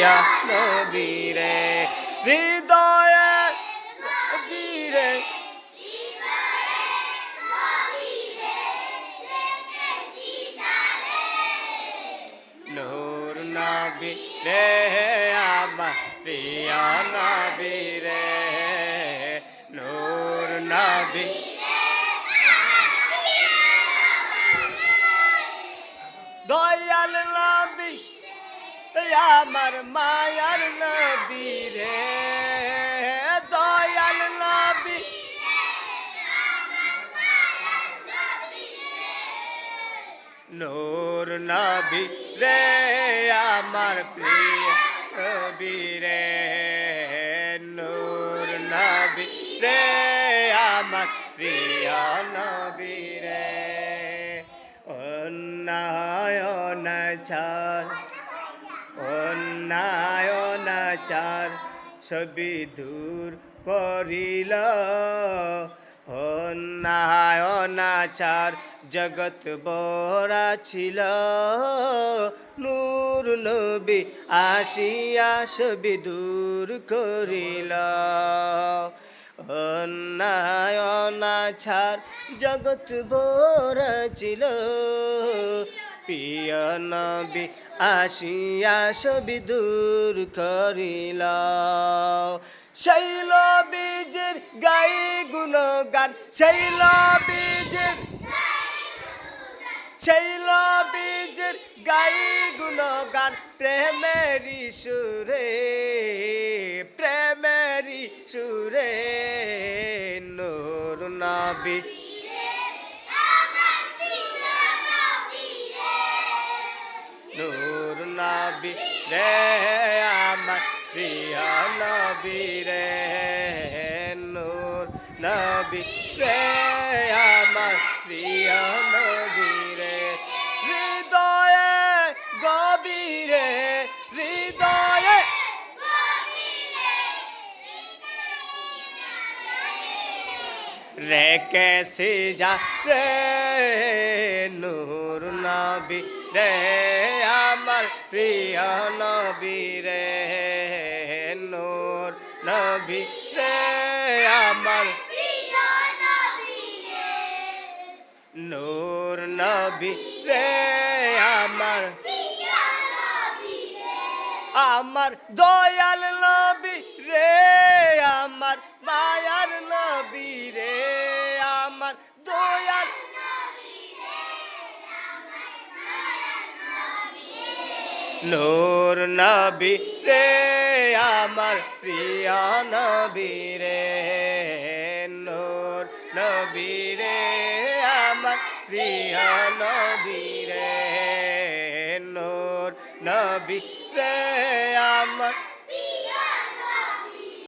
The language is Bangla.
প্রিয় নবী রে হৃদয়ে নবী রে নূর নবী রে আমার প্রিয় নবী রে নূর নবী দয়াল নবী আমার মায়ার নবী রে দয়াল নবী নূর নবী রে আমার প্রিয় নবী রে নূর নবী রে আমার প্রিয় নবী রে অন্যায়নাচার সবই দূর করিল অন্যায়নাচার জগৎ বরা ছিল নূর নবী আসিয়া সবই দূর করিল অন্যায়নাচার জগৎ বরা ছিল প্রিয় নবী আসিয়া সবই দূর করিল শৈল বীজের গাই গুণগান শৈল বীজের গাই গুণগান প্রেমেরি সুরে নূর নবী নূর নবী রে আমার প্রিয় নবী রে নূর নবী রে আমার প্রিয় নবী রে হৃদয়ে গভীরে হৃদয়ে রেখেছি যা রে নূর নবী রে আমার প্রিয় নবী রে নূর নবী রে আমার নূর নবী রে আমার দয়াল নবী রে আমার মায়ার নবী রে আমার দয়াল নূর নবী রে আমার প্রিয় নবী রে নূর নবী রে আমার প্রিয় নবী রে নূর নবী রে আমার